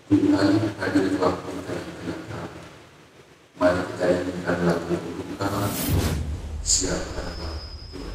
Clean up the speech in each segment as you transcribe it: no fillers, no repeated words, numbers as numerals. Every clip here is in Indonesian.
Tuhan hadir waktu tengah-tengah kami. Mari kita nyanyikan lagu pembukaan Siapkanlah Tuhan.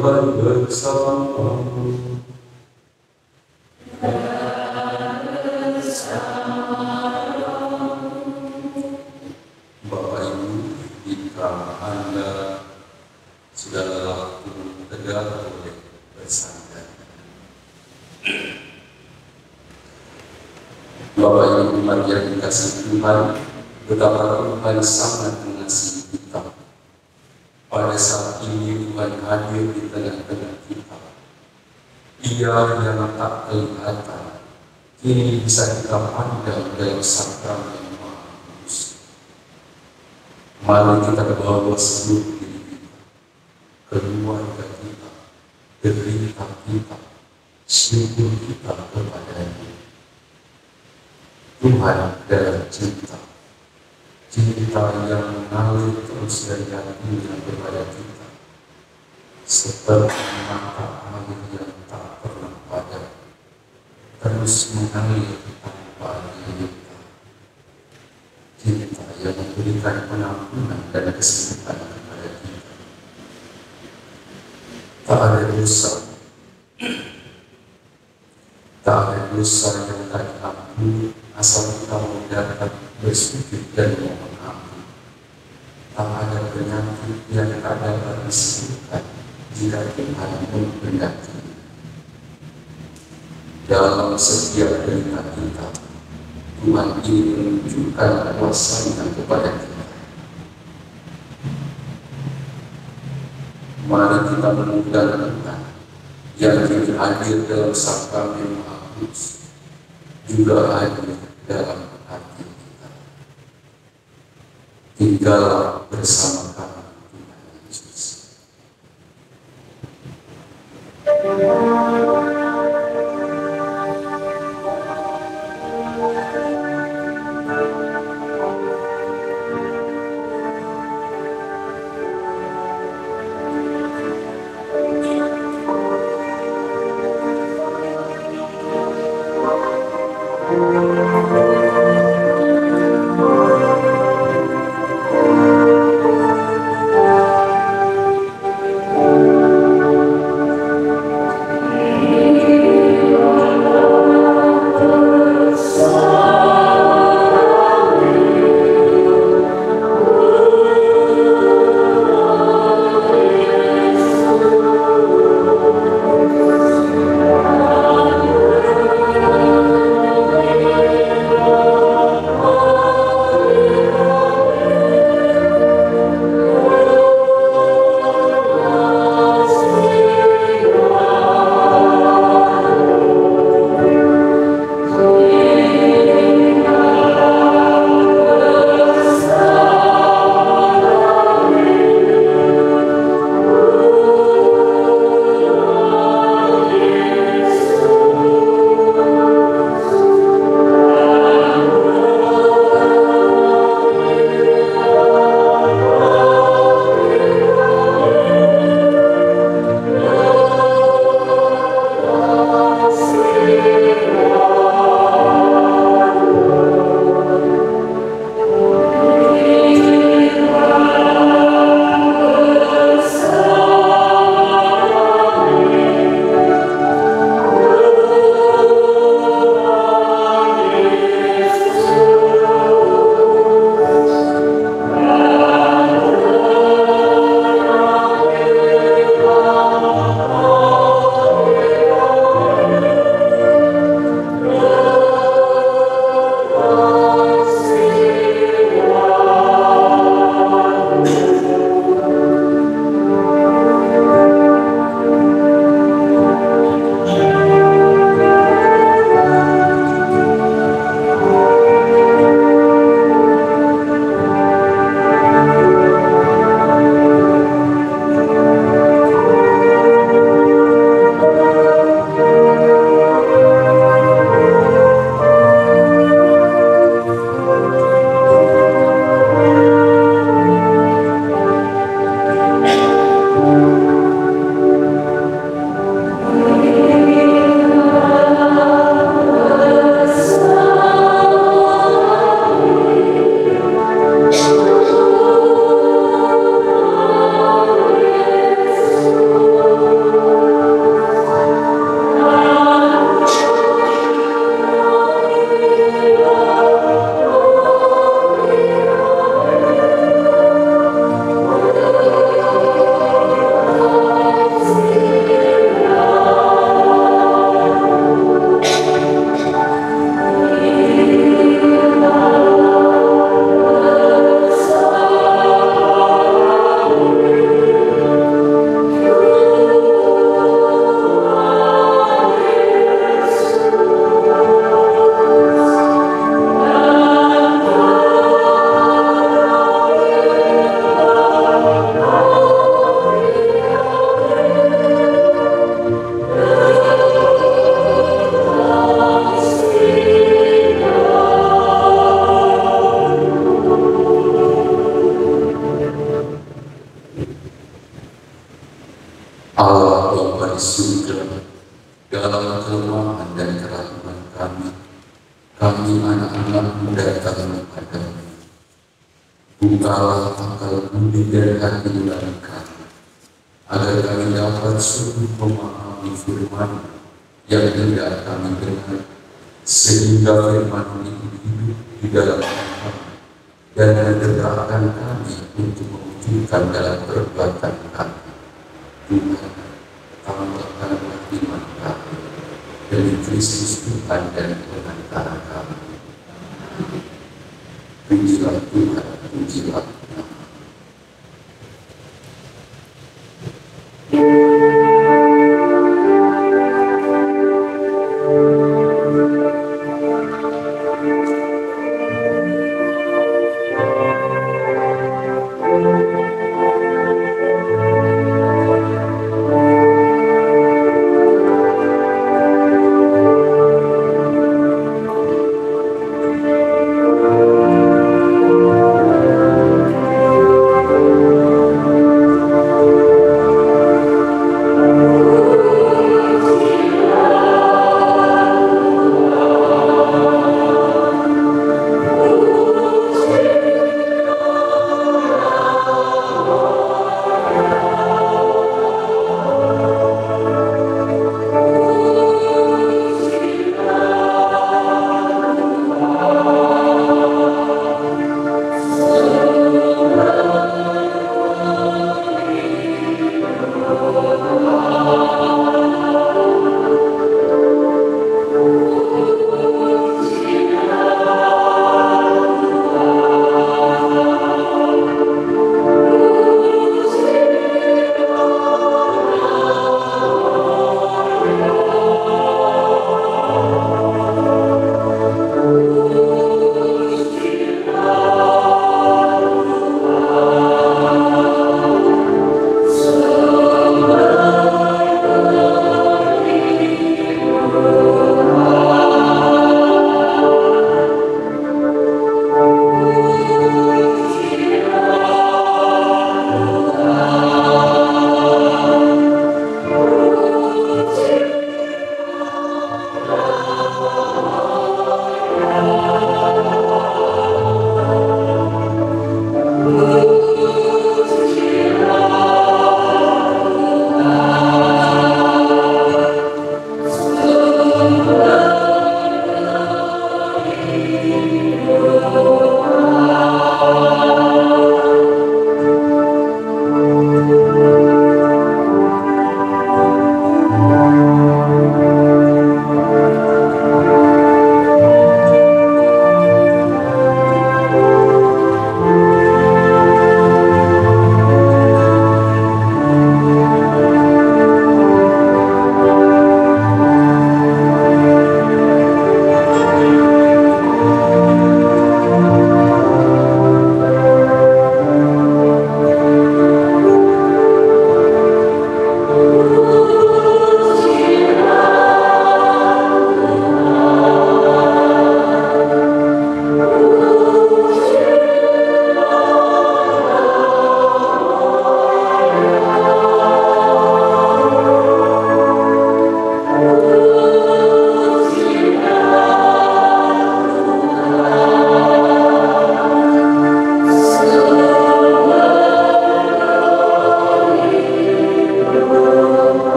Tuhan bersamamu. Bapak Ibu, jika Anda sudah waktu tegak boleh bersandar. Bapak Ibu yang dikasihi Tuhan, betapa Tuhan sangat mengasihi kita. Pada saat ini Tuhan hadir di tengah-tengah kita. Ia yang tak kelihatan, kini bisa kita pandang dalam sakram yang Maha Kudus. Mari kita bawa seluruh diri kita, keluarga kita, derita kita, syukur kita kepada-Nya. Tuhan adalah cinta. Cinta yang mengalir terus dari hatinya kepada kita, seperti mata air yang tak pernah padam, terus mengalir tanpa diminta. Cinta yang memberikan penampunan dan kesempatan kepada kita. Tak ada dosa, tak ada dosa yang tak diampuni asal kita mau datang bersujud dan mohon ampun. Tak ada penyakit yang tak dapat disembuhkan jika Tuhan menghendaki. Dalam setiap derita kita, Tuhan ingin menunjukkan kuasa-Nya kepada kita. Mari kita memuliakan Tuhan yang hadir dalam sakrament Maha Kudus, juga hadir dalam hati kita. Tinggallah bersama kami, Tuhan Yesus. kami padamu. Bukalah akal budi dan hati nurani kami, agar kami dapat sungguh memahami firman yang hendak kami dengar, sehingga firman itu hidup di dalam kami dan mendekatkan kami untuk mewujudkan dalam perbuatan kami. Tuhan, tambahkanlah iman kami demi Kristus Tuhan dan pengantara kami. Pujilah Tuhan, pujilah Tuhan.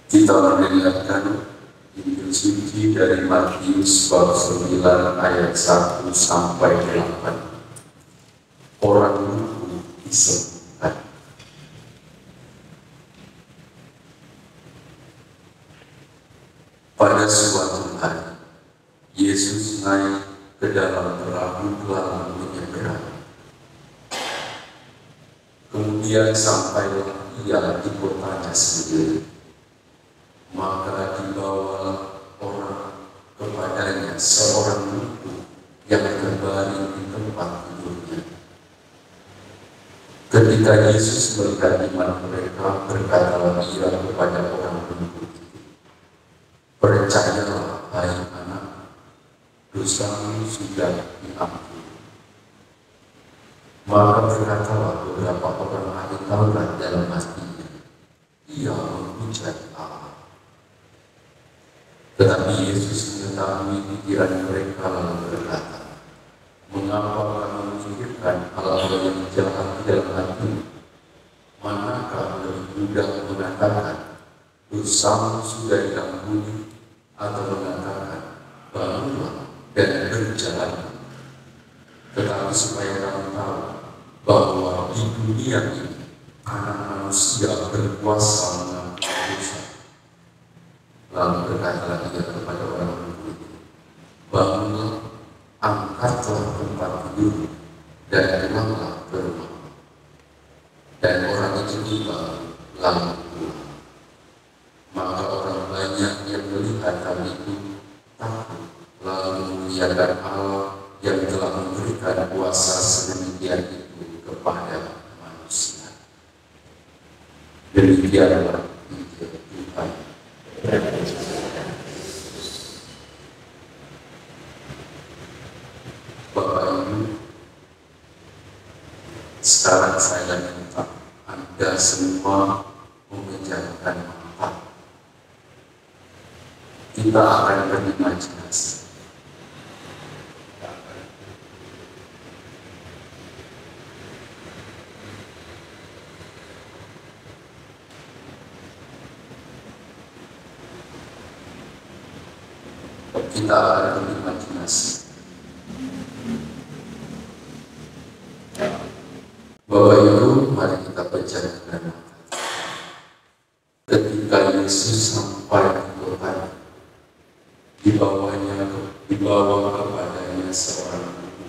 Kita mendengarkan Injil suci dari Matius bab 9 ayat 1 sampai 8. Orang lumpuh disembuhkan. Pada suatu hari, Yesus naik ke dalam perahu lalu menyeberang. Kemudian sampailah ia di kotanya sendiri. Maka dibawalah orang kepadanya seorang lumpuh yang terbaring di tempat tidurnya. Ketika Yesus melihat iman mereka, berkatalah ia kepada orang lumpuh itu, "Percayalah, hai anak, dosamu sudah diampuni." Maka berkatalah beberapa orang ahli Taurat dalam hatinya, "Ia menghujat Allah. Tetapi Yesus mengetahui pikiran mereka lalu berkata, "Mengapa kamu memikirkan hal-hal yang jahat di dalam hati? Manakah lebih mudah mengatakan, dosamu sudah diampuni, atau mengatakan, bangunlah dan berjalan? Tetapi supaya kamu tahu bahwa di dunia ini Anak Manusia berkuasa mengampuni dosa." Lalu berkata lagi kepada orang itu, "Bangunlah, angkatlah tempat tidur, dan pulanglah ke rumah." Dan orang itu tiba lalu pulang. Maka orang banyak yang melihat hal itu takut, lalu memuliakan Allah yang telah memberikan kuasa sedemikian itu kepada manusia. Demikianlah Injil Tuhan. Bapak Ibu, sekarang saya minta Anda semua memejamkan mata. Kita akan berimajinasi. Kita akan berimajinasi. Bapak Ibu, mari kita pejamkan mata. Ketika Yesus sampai di kota, dibawa kepadanya seorang ibu.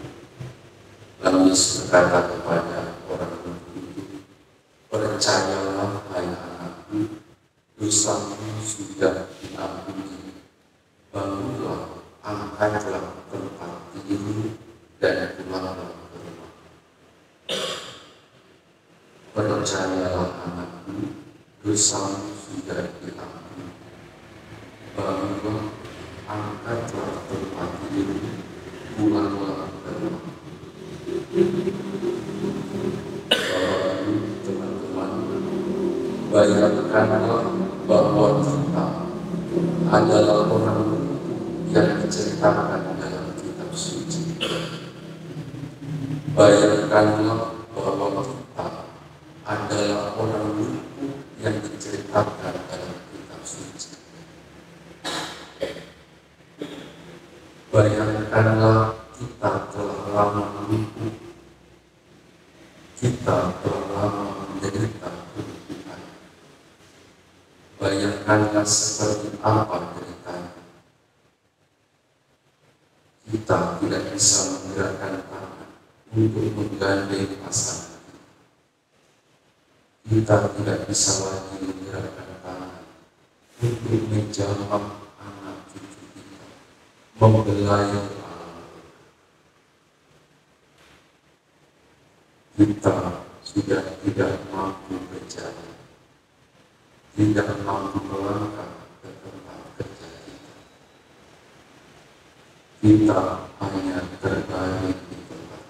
Lalu Yesus berkata kepada orang itu, "Percayalah, hai anakku, dosamu sudah diampuni. Bangunlah, angkatlah tempat tidur, dan pulanglah ke rumah." Percayalah anakku, dosamu sudah diampuni. Bangunlah, angkatlah tempat tidur, pulanglah ke rumah. Bapak Ibu, teman-teman, bayangkanlah bahwa kita adalah orang yang diceritakan dalam kitab suci. Bayangkanlah bahwa kita adalah orang lumpuh yang diceritakan dalam kitab suci. Bayangkanlah kita telah lama lumpuh, kita telah lama menderita kelumpuhan. Bayangkanlah seperti apa deritanya. Kita tidak bisa menggerakkan tangan untuk menggandeng pasangan. Kita tidak bisa lagi menggerakkan tangan untuk menjawab anak cucu kita, membelai alam. Kita sudah tidak mampu berjalan, tidak mampu melangkah ke tempat kerja kita. Kita hanya terbaring di tempat.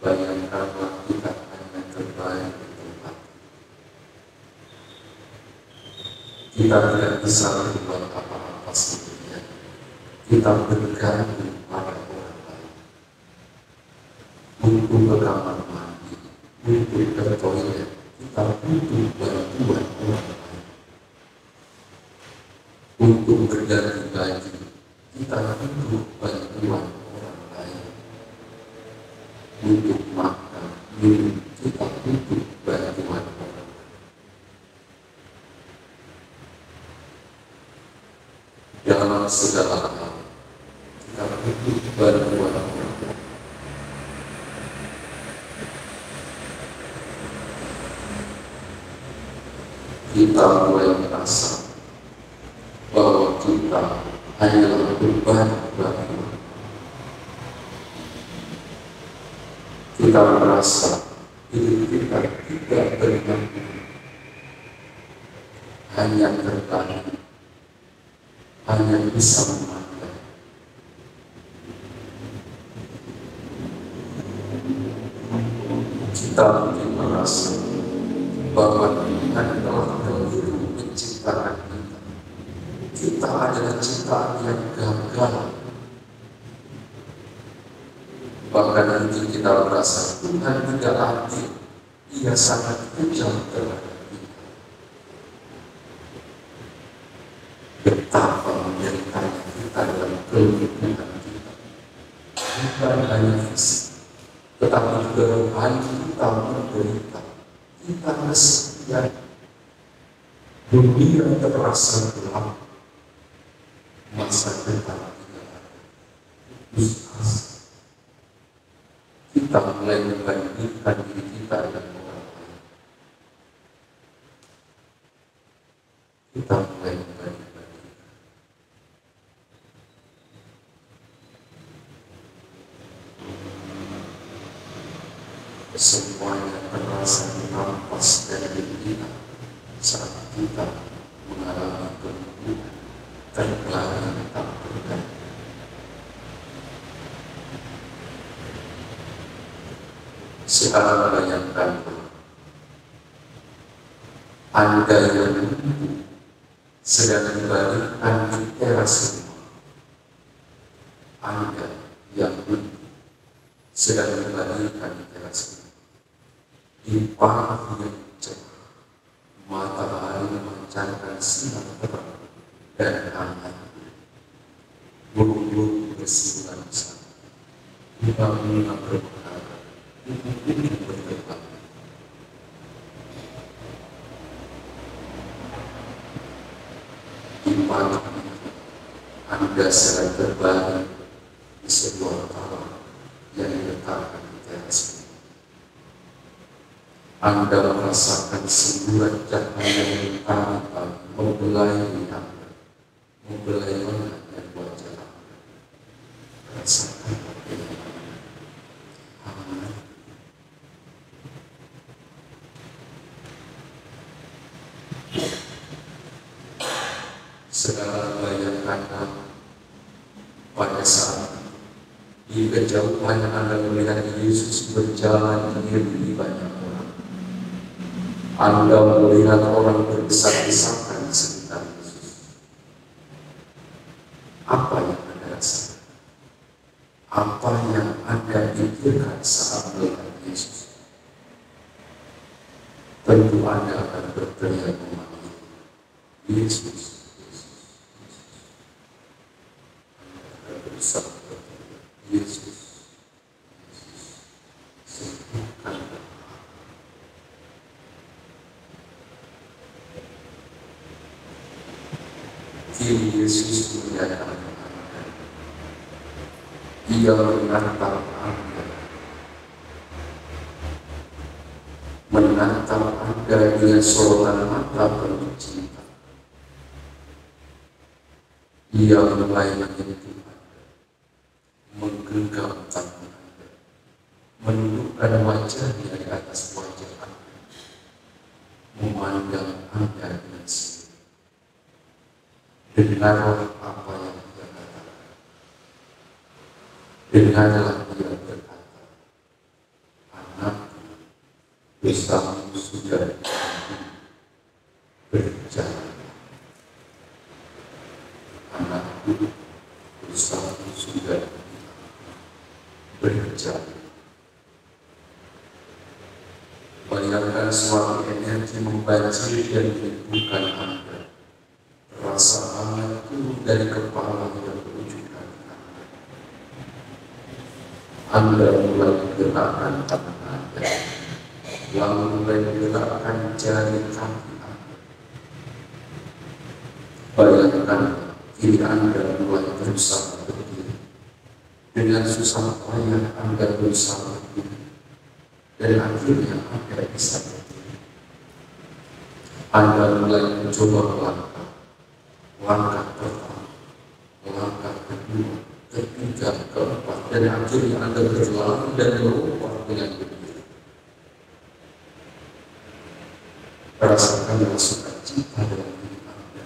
Bayangkanlah kita hanya terbaring di tempat. Kita tidak bisa berbuat apa-apa sendirian. Kita bergantung pada orang lain. Untuk ke kamar mandi, untuk ke toilet, kita butuh bantuan orang lain. Untuk berganti baju, kita butuh bantuan orang lain. Untuk makan, minum, kita butuh bantuan orang lain. Dalam segala hal, kita butuh bantuan orang lain. Kita mulai merasa bahwa kita hanyalah beban bagi. Kita merasa hidup kita tidak bergantung, hanya tergantung, hanya bisa memandang. Kita mungkin merasa bahwa Tuhan telah keliru menciptakan kita. Kita adalah ciptaan yang gagal. Bahkan nanti kita merasa Tuhan tidak adil. Ia sangat kejam terhadap kita. Betapa menderitanya kita dalam kelumpuhan kita. Bukan hanya fisik, tetapi juga rohani kita menderita. Kita kesepian. Dunia terasa gelap. Masa depan tidak ada. Putus. Kita mulai membandingkan diri kita dengan orang lain. Kita mulai membandingkan. Semuanya terasa dirampas dari diri kita saat kita mengalami kelumpuhan terkelahi tak berdaya. Sekarang bayangkan Anda yang lumpuh sedang dibalikkan di teras rumah. Anda yang lumpuh sedang dibalikkan di teras rumah. Di pagi yang cerah, matahari memancarkan sinar terang dan hangat. Burung-burung bersiulan bersama. Bunga-bunga bermekaran, kupu-kupu berterbang. Di pagi Anda sedang terbaring di sebuah kamar yang diletakkan di teras. Anda merasakan semburan cahaya yang pagi-pagi membelai Anda, membelai lengan dan wajah Anda. Rasakan bagaimana hangat. Sekarang bayangkan pada saat di kejauhan Anda melihat Yesus berjalan menyertai banyak orang. Anda melihat orang berdesak-desakan di sekitar Yesus. Apa yang Anda rasakan? Apa yang Anda pikirkan saat melihat Yesus? Tentu Anda akan berteriak memanggil Yesus, Yesus, Yesus. Anda akan berusaha berteriak Yesus, Yesus, sembuhkanlah. Kini Yesus menyatakan Anda. Ia menatap Anda. Menatap Anda dengan sorotan mata penuh cinta. Ia mulai menyentuh Anda, menggenggam tangan Anda, menundukkan wajahnya di atas wajah Anda, memandang Anda dengan senyum. Dengarlah apa yang Dia katakan. Dengarlah Dia berkata, anakku, dosamu sudah diampuni, berjalan. Anakku, dosamu sudah diampuni, berjalan. Bayangkan suatu energi membanjiri dan menyembuhkan Anda. Rasa hangat turun dari kepala yang berujung kaki Anda. Anda mulai menggerakkan tangan Anda, lalu mulai menggerakkan jari kaki Anda. Bayangkan kini Anda mulai berusaha berdiri. Dengan susah payah Anda berusaha berdiri, dan akhirnya Anda bisa berdiri. Anda mulai mencoba melangkah. Langkah pertama, langkah kedua, ketiga, keempat, dan akhirnya Anda berlari dan melompat dengan berdiri. Rasakanlah sukacita dalam diri Anda.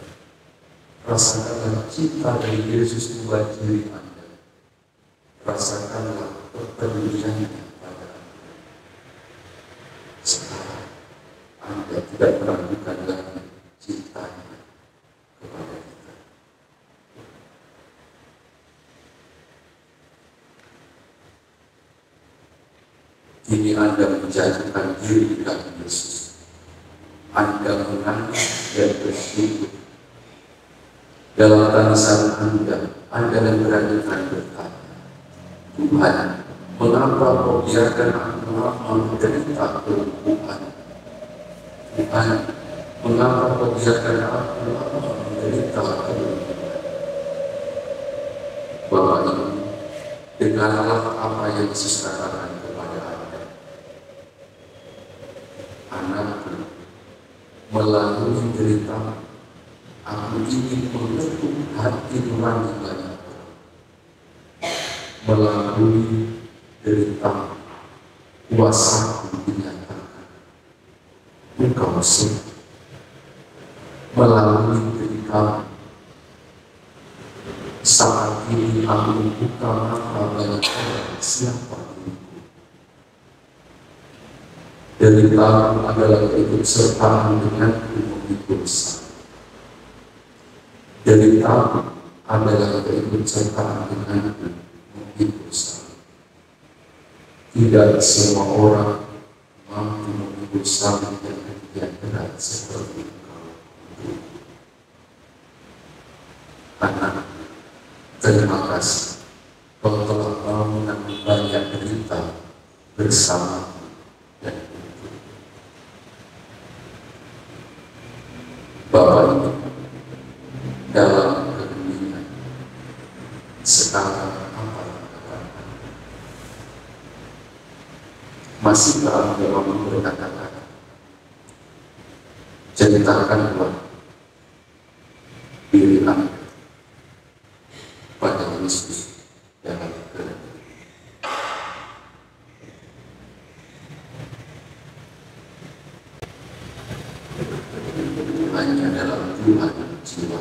Rasakanlah cinta dari Yesus membanjiri Anda. Rasakanlah kepeduliannya pada Anda. Sekarang Anda tidak tidak meragukan lagi cintanya kepada kita. Kini Anda menjatuhkan diri di kaki Yesus. Anda menangis dan bersyukur. Dalam tangisan Anda yang beranikan bertanya, Tuhan, mengapa kau biarkan aku menderita kelumpuhan? Tuhan, mengapa kau biarkan aku menderita kelumpuhan? Bapak Ibu, dengarlah apa yang Yesus katakan kepada Anda. Anakku, melalui derita, aku ingin mengetuk hati nurani banyak orang. Melalui derita, kuasaku dinyatakan. Engkau sembuh. Melalui derita, saat ini aku membuka mata banyak orang siapa diriku. Derita adalah keikutsertaan denganku memikul dosa. Derita adalah keikutsertaan denganku memikul dosa. Tidak semua orang mampu memikul salib yang demikian berat seperti engkau. Anak, terima kasih kau telah mau menanggung banyak derita bersama dan untuk. Bapak Ibu, dalam keheningan sekarang apa katakan Anda? Masihkah Anda mau berkata-kata? Ceritakanlah diri Anda pada Yesus dalam keheningan. Hanya dalam Tuhan jiwa.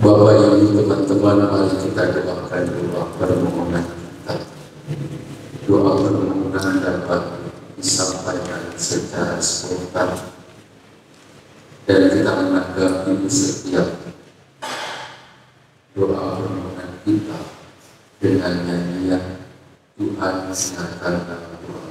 Bapak Ibu teman-teman, mari kita doakan doa permohonan kita. Doa permohonan dapat disampaikan secara spontan dan kita menanggapi setiap doa permohonan kita dengan nyanyian Tuhan mendengarkan doa.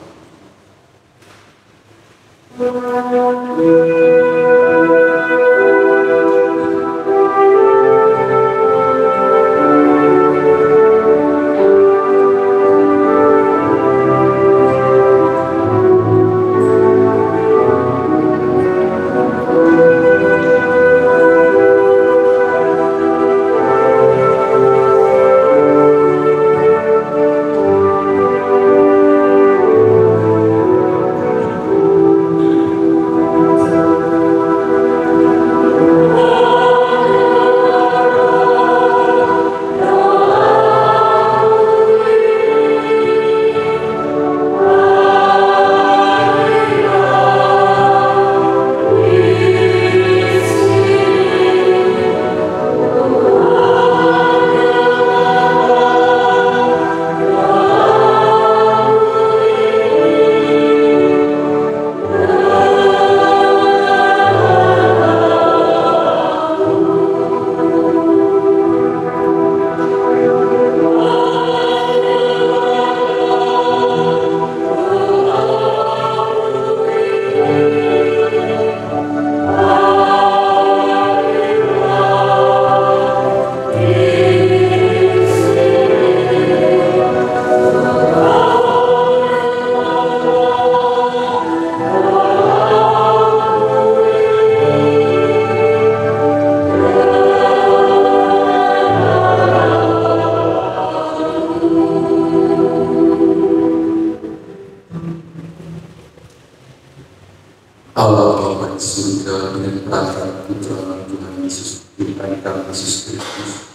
Allah Bapa di surga, dengan perantara Putra Tuhan Yesus, Tuhan kami Yesus Kristus,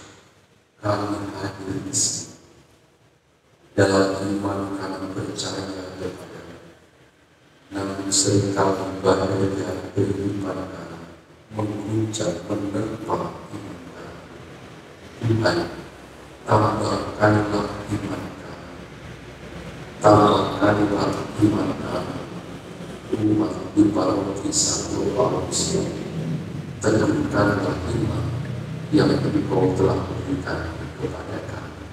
kami hadir di sini. Dalam iman kami percaya kepada-Nya, namun seringkali bahaya kehidupan kami mengguncang menerpa iman kami. Tuhan, tambahkanlah iman kami, tambahkanlah iman kami. Umat di bawah kisah Paulus ini, teguhkanlah iman yang Engkau telah berikan kepada kami.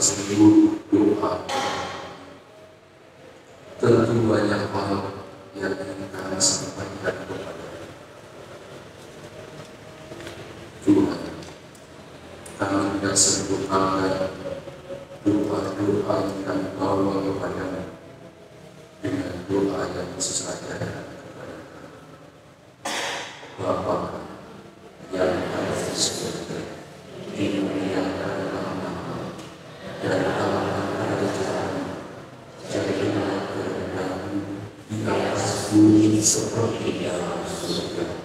seluruh doa. Tentu banyak hal yang ingin kami sampaikan kepada Tuhan. Kami tidak sempurnakan doa-doa yang kami bawa kepada dengan doa yang Yesus ajarkan kepada kami. Bapa yang ada di surga, dimuliakanlah namamu, datanglah seperti dalam surga.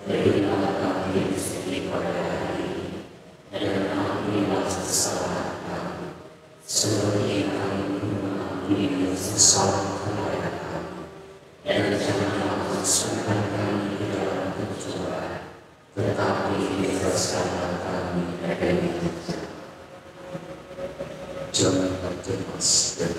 Berilah kami rezeki pada hari ini, dan ampunilah kesalahan kami, seperti kami mengampuni yang bersalah kepada kami. Dan janganlah masukkan kami ke dalam pencobaan, tetapi bebaskanlah kami dari yang jahat. Janganlah cemas dan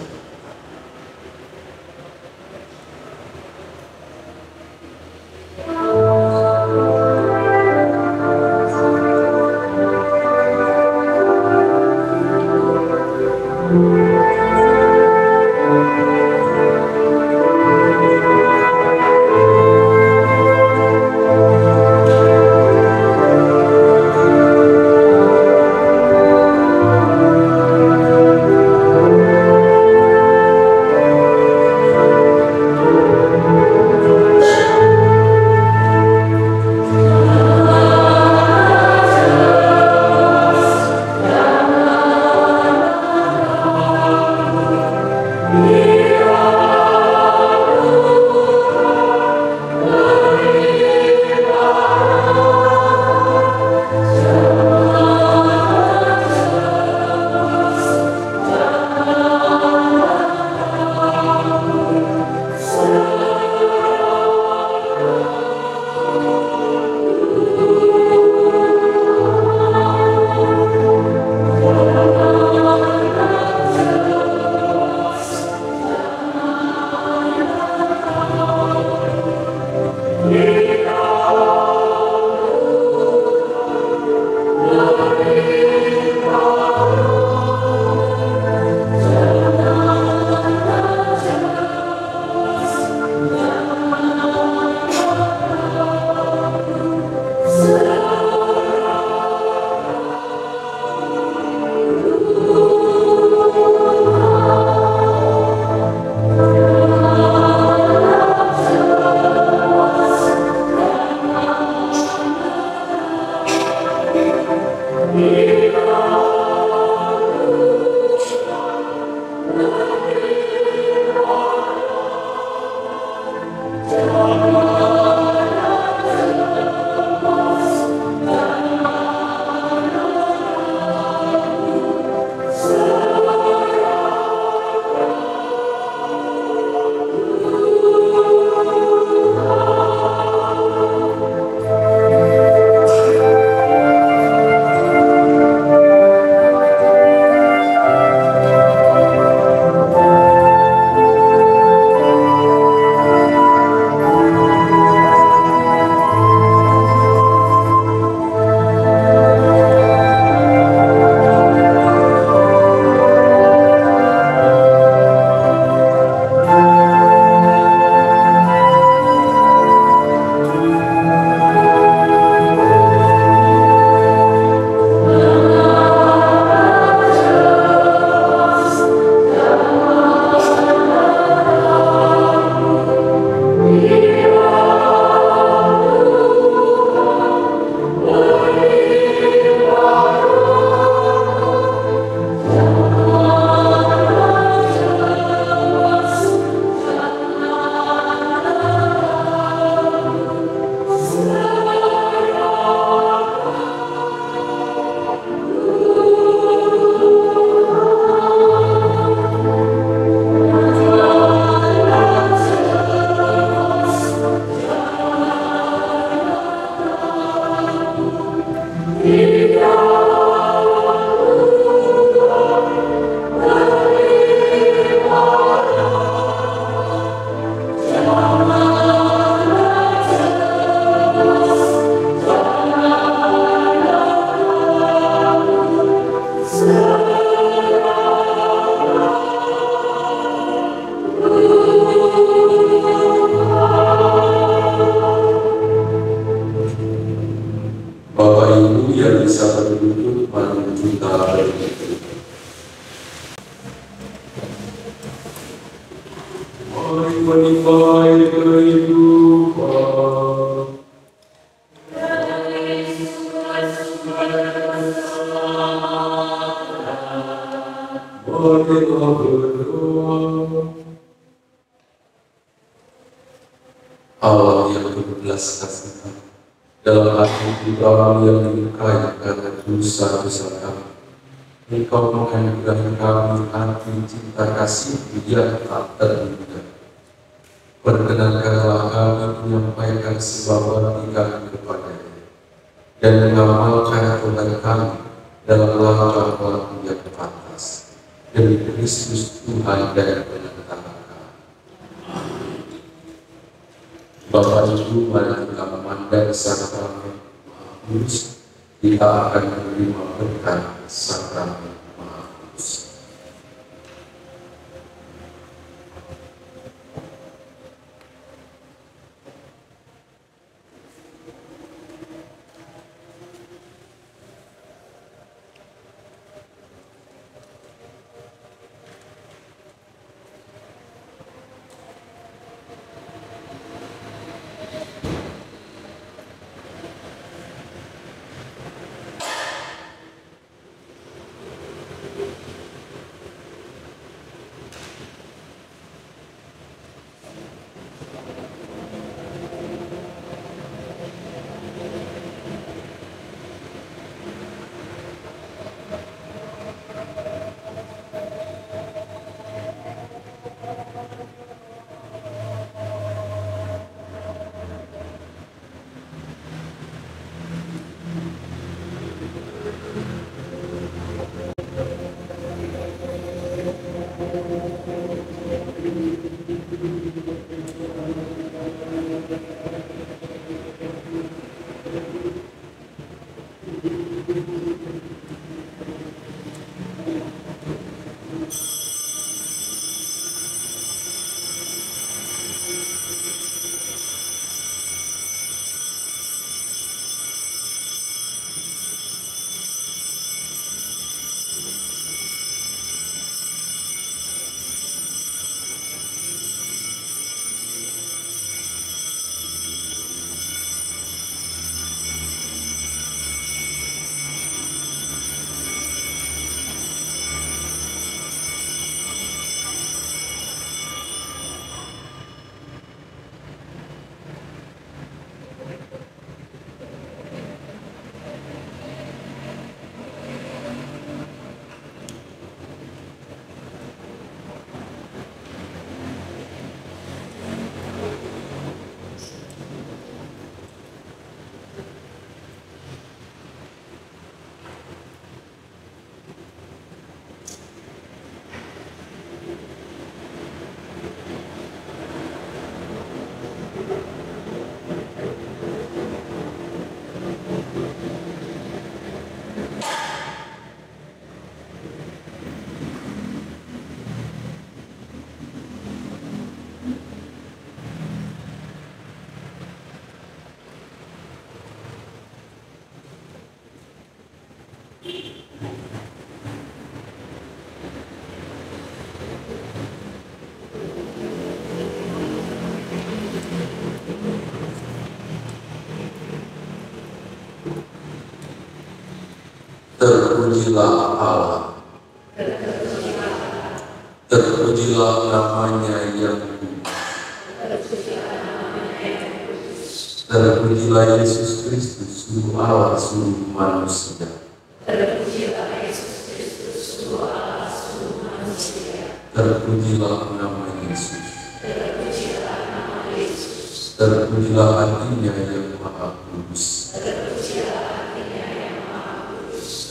menimba kehidupan. Marilah berdoa. Allah yang berbelas kasihan, dalam hati kita yang dilukai karena dosa-dosa kami, Engkau menganugerahi kami hati cinta kasih yang tak terhingga. Perkenankanlah kami menyampaikan sebab hati kami kepada-Nya dan mengamalkan Tuhan kami dalam langkah-langkah yang pantas demi Kristus Tuhan dan penentang kami. Bapak Ibu, mari kita memandang sakramen Maha Kudus. Kita akan menerima berkat sakramen Maha Kudus. Terpujilah Allah, terpujilah namanya yang kudus, terpujilah Yesus Kristus, Sungguh Allah, sungguh manusia. Terpujilah Yesus Kristus, sungguh Allah, sungguh manusia. Terpujilah nama Yesus, terpujilah nama Yesus, terpujilah hatinya yang maha kudus.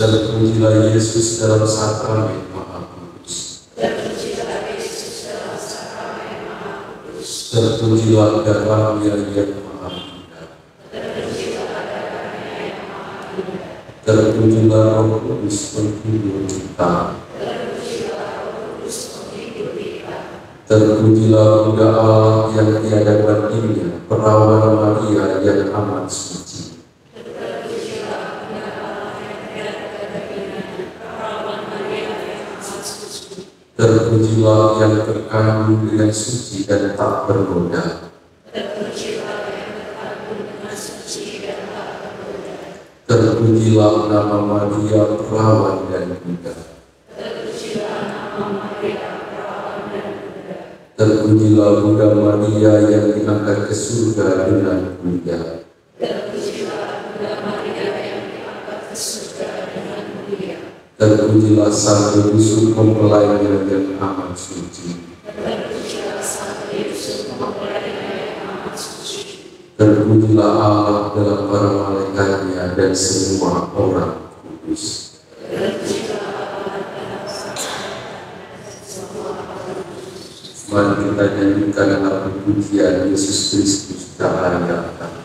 Terpujilah Yesus dalam sakramen Maha Kudus. Terpujilah Yesus dalam sakramen Maha Kudus. Terpujilah darahnya yang Maha Indah. Terpujilah darahnya yang Maha Indah. Terpujilah Roh Kudus penghibur kita. Terpujilah Roh Kudus penghibur kita. Terpujilah Bunda Allah yang tiada bandingnya, Perawan Maria yang amat suci. Terpujilah yang terkandung dengan suci dan tak bernoda. Terpujilah yang terkandung dengan suci dan tak bernoda. Terpujilah nama Maria Perawan dan Bunda. Terpujilah nama Maria Perawan dan Bunda. Terpujilah Bunda Maria yang diangkat ke surga dengan mulia. Terpujilah Sang Yusuf mempelainya yang amat suci. Terpujilah Allah dalam para malaikatnya dan semua orang kudus. Mari kita nyanyikan lagu pujian Yesus Kristus cahaya kami.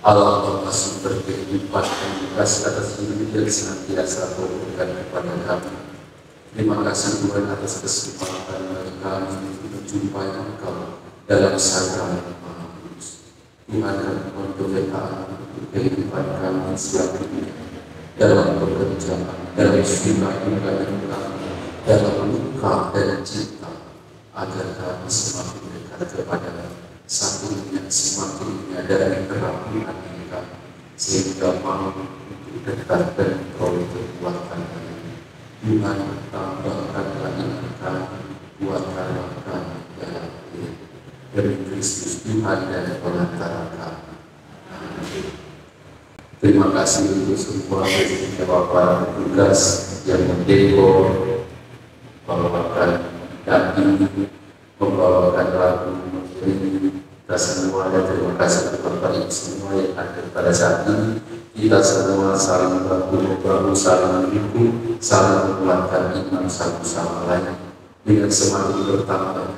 Allah Bapa sumber kehidupan dan kasih atas hidup yang senantiasa memberikan kepada kami. Terima kasih Tuhan atas kesempatan bagi kami untuk menjumpai Engkau dalam sabda yang Maha Kudus. Tuhan, kami mohon berdoa untuk kehidupan kami selanjutnya dalam pekerjaan, dalam suka duka yang kami, dalam luka dan cinta, agar kami semakin dekat kepada satunya, semakin menyadari kerapuhan diri kami, sehingga mau untuk dekat dan memperoleh kekuatan kami. Tuhan, tambahkanlah iman kami, kuatkanlah kami dalam hidup demi Kristus Tuhan dan Pengantar kami. Amin. Terima kasih untuk semua para petugas yang mendekor, membawakan daging, membawakan lagu, kita semua, dan terima kasih untuk Bapak Ibu semua yang ada pada saat ini. Kita semua saling bahu-bahu, saling mendukung, saling menguatkan iman satu sama lain. Dengan semakin bertambah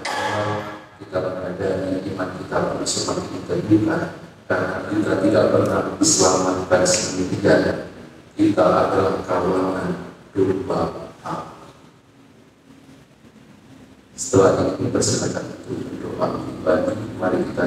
kita menyadari iman kita pun semakin terbuka, karena kita tidak pernah diselamatkan sendirian. Kita adalah kawanan domba Allah. Setelah ini kita persilakan untuk berdoa pribadi. Mari kita